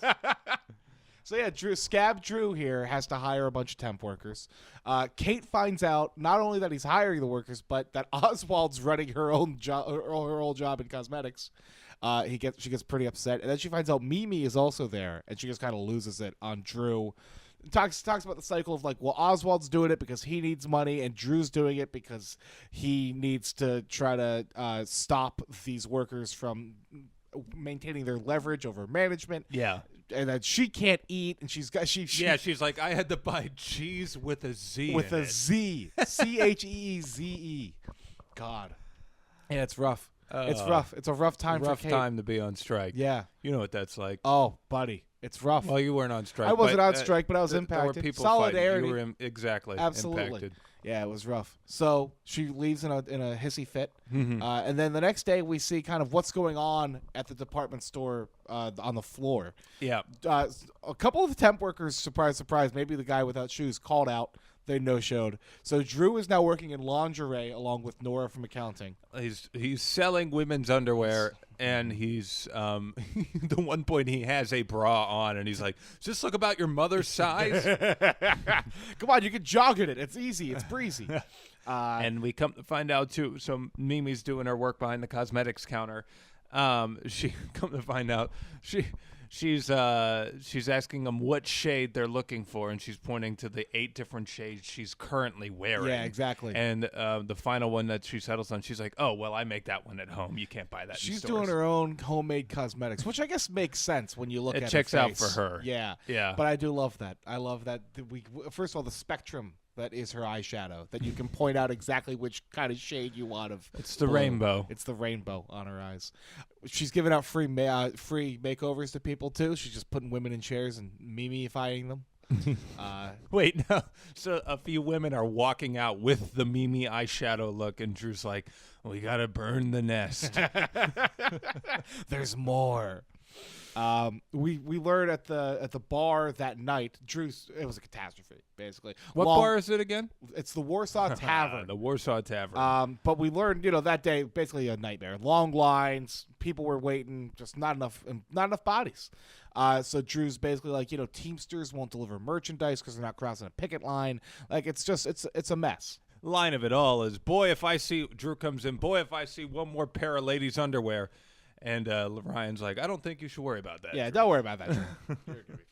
So yeah, Scab Drew here has to hire a bunch of temp workers. Kate finds out not only that he's hiring the workers, but that Oswald's running her own job, her old job in cosmetics. She gets pretty upset, and then she finds out Mimi is also there, and she just kind of loses it on Drew. Talks about the cycle of, like, well, Oswald's doing it because he needs money, and Drew's doing it because he needs to try to stop these workers from maintaining their leverage over management. Yeah. And that she can't eat, and she's She's like, I had to buy cheese with a Z. with in a it. Z, CHEEZE. God, yeah, it's rough. It's rough. It's a rough time Rough for Kate. time to be on strike. Yeah. You know what that's like. Oh, buddy, it's rough. Well, you weren't on strike. I wasn't but, on strike, but I was there were impacted. people Solidarity. fighting. You were exactly Absolutely. impacted. Yeah, it was rough. So she leaves in a hissy fit, Mm-hmm. and then the next day we see kind of what's going on at the department store on the floor. Yeah. A couple of the temp workers, surprise, surprise, maybe the guy without shoes, called out. They no-showed. So Drew is now working in lingerie along with Nora from accounting. He's selling women's underwear, and he's the one point he has a bra on, and he's like, "Does this look about your mother's size?" Come on, you can jog in it. It's easy. It's breezy. And we come to find out too. So Mimi's doing her work behind the cosmetics counter. She come to find out she's asking them what shade they're looking for, and she's pointing to the 8 different shades she's currently wearing. Yeah, exactly. And the final one that she settles on, she's like, "Oh, well, I make that one at home. You can't buy that." She's in doing stores." her own homemade cosmetics, which I guess makes sense when you look at It her checks out face. for her. Yeah. Yeah. But I do love that. I love that first of all, the spectrum that is her eyeshadow, that you can point out exactly which kind of shade you want of. It's the blue. rainbow. It's the rainbow on her eyes. She's giving out free makeovers to people too. She's just putting women in chairs and Mimi-ifying them. Wait, no. So a few women are walking out with the Mimi eyeshadow look, and Drew's like, "We gotta burn the nest." There's more. We learned at the bar that night. It was a catastrophe, basically. What bar is it again? It's the Warsaw Tavern. The Warsaw Tavern. But we learned, that day, basically a nightmare. Long lines, people were waiting, just not enough bodies. So Drew's basically like, Teamsters won't deliver merchandise because they're not crossing a picket line. Like, it's a mess. line of it all is, boy, if I see Drew comes in, boy, if I see one more pair of ladies' underwear, and Ryan's like, I don't think you should worry about that. Yeah, Drew. don't worry about that. Drew. You're gonna be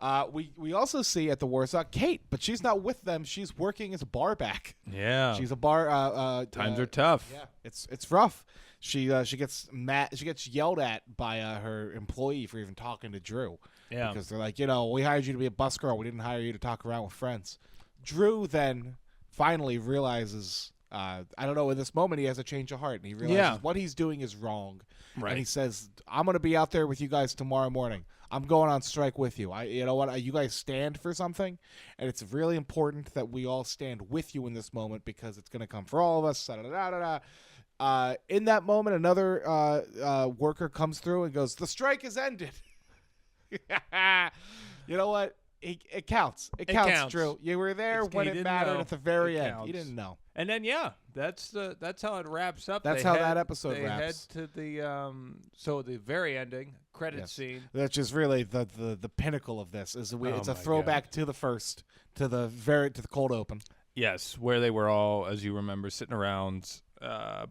fine. We also see at the Warsaw Kate, but she's not with them. She's working as a bar back. Yeah, She's a bar. times are tough. Yeah, it's rough. She gets mad. She gets yelled at by her employee for even talking to Drew. Yeah, because they're like, we hired you to be a bus girl. We didn't hire you to talk around with friends. Drew then finally realizes, I don't know, in this moment he has a change of heart, and he realizes what he's doing is wrong. Right. And he says, I'm going to be out there with you guys tomorrow morning. I'm going on strike with you. You know what? You guys stand for something, and it's really important that we all stand with you in this moment because it's going to come for all of us. In that moment, another worker comes through and goes, the strike is ended. You know what? It counts. It counts, Drew. You were there when it mattered at the very end. You didn't know. And then that's how it wraps up. That's how that episode wraps. They head to the very ending credit scene, which is really the pinnacle of this. It's a throwback to the cold open. Yes, where they were all, as you remember, sitting around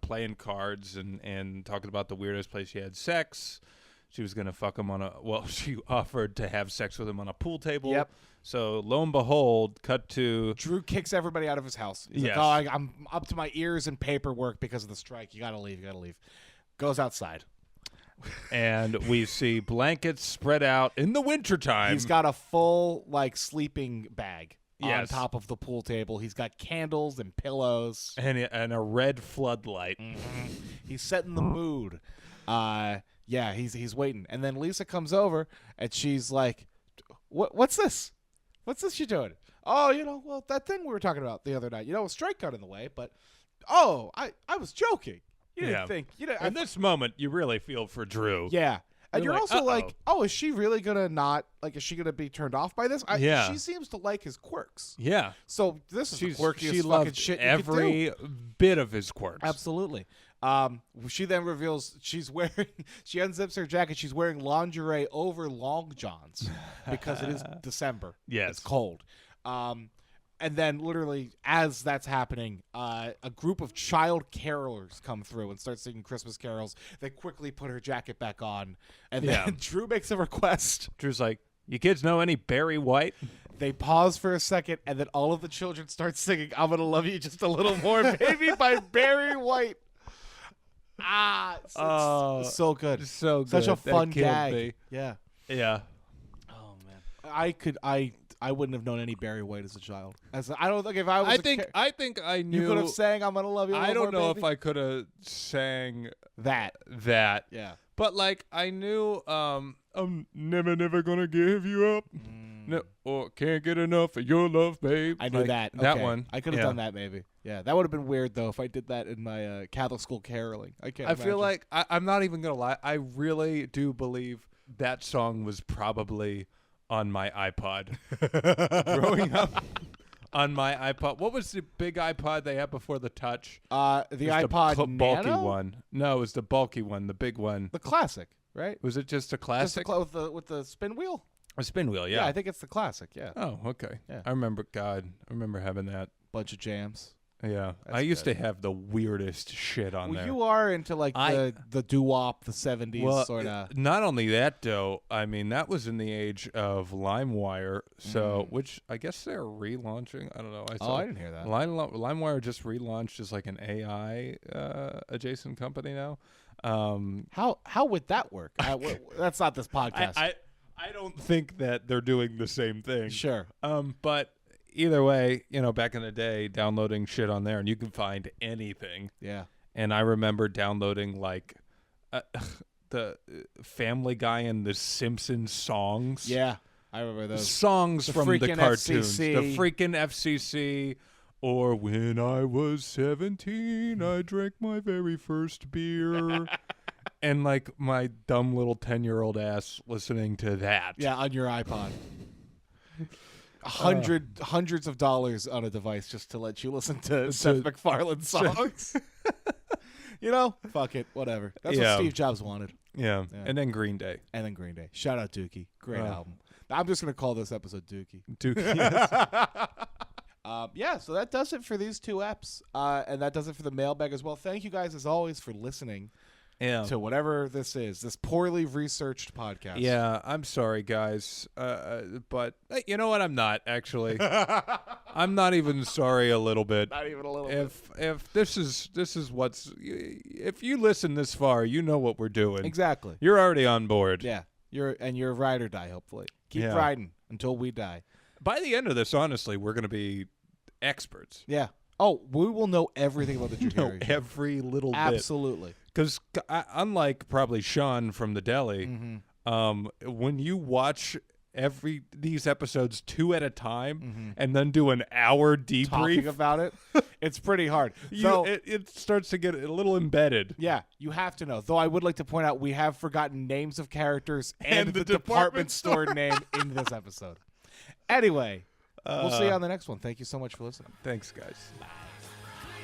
playing cards and talking about the weirdest place she had sex. She was going to fuck him she offered to have sex with him on a pool table. Yep. So lo and behold, cut to... Drew kicks everybody out of his house. He's like, I'm up to my ears in paperwork because of the strike. You got to leave. Goes outside. And we see blankets spread out in the wintertime. He's got a full, sleeping bag on top of the pool table. He's got candles and pillows. And a red floodlight. Mm-hmm. He's setting the mood. Yeah, he's waiting. And then Lisa comes over, and she's like, what's this? What's this you're doing? Oh, that thing we were talking about the other night. A strike got in the way, but, I was joking. You didn't think. In this moment, you really feel for Drew. Yeah. And you're also like, is she really going to not, is she going to be turned off by this? She seems to like his quirks. Yeah. So this is the quirkiest she fucking shit you could do. Every bit of his quirks. Absolutely. She then reveals she unzips her jacket. She's wearing lingerie over long johns because it is December. Yes. It's cold. And then literally as that's happening, a group of child carolers come through and start singing Christmas carols. They quickly put her jacket back on. And then Drew makes a request. Drew's like, you kids know any Barry White? They pause for a second, and then all of the children start singing I'm Gonna Love You Just a Little More, Baby by Barry White. So good. So good. Such a fun killed gag. me. Yeah. Yeah. Oh man. I wouldn't have known any Barry White as a child. I don't think if I was. I think I knew. You could have sang "I'm Gonna Love You." I don't know baby. if I could have sang that. Yeah. But I knew. I'm never gonna give you up. No, or can't get enough of your love, babe. I knew that. That okay. one. I could have done that maybe. Yeah, that would have been weird though if I did that in my Catholic school caroling. I feel like I'm not even gonna lie. I really do believe that song was probably on my iPod growing up. On my iPod. What was the big iPod they had before the Touch? The iPod the bulky Nano? one. No, it was the bulky one, the big one. The classic, right? Was it just a classic? With the spin wheel? A spin wheel, yeah. Yeah, I think it's the classic, yeah. Oh, okay. Yeah. I remember having that. Bunch of jams. Yeah. That's I used good. to have the weirdest shit on there. You are into the doo-wop, the 70s sort of. Not only that, though, I mean, that was in the age of LimeWire, which I guess they're relaunching. I don't know. I didn't hear that. LimeWire just relaunched as an AI adjacent company now. How would that work? That's not this podcast. I don't think that they're doing the same thing. Sure. But either way, back in the day, downloading shit on there, and you can find anything. Yeah. And I remember downloading the Family Guy and the Simpsons songs. Yeah, I remember those songs from the cartoons. FCC. The freaking FCC. Or when I was 17, I drank my very first beer. And my dumb little 10-year-old ass listening to that. Yeah, on your iPod. Hundreds of dollars on a device just to let you listen to Seth MacFarlane songs. Fuck it, whatever. That's what Steve Jobs wanted. Yeah. And then Green Day. Shout out Dookie. Great album. I'm just going to call this episode Dookie. Dookie. Yes. Yeah, so that does it for these 2 eps, and that does it for the mailbag as well. Thank you guys as always for listening to whatever this is, this poorly researched podcast. Yeah, I'm sorry, guys, but you know what? I'm not actually. I'm not even sorry a little bit. Not even a little bit. If this is what's, if you listen this far, you know what we're doing. Exactly. You're already on board. Yeah, you're ride or die. Hopefully, keep riding until we die. By the end of this, honestly, we're going to be experts. Yeah. Oh, we will know everything about the Drew Carey show. Every little bit. Absolutely. Because unlike probably Sean from the deli, when you watch these episodes 2 at a time and then do an hour debrief talking about it, it's pretty hard. It starts to get a little embedded. Yeah, you have to know. Though I would like to point out we have forgotten names of characters and the department store name in this episode. Anyway, we'll see you on the next one. Thank you so much for listening. Thanks, guys.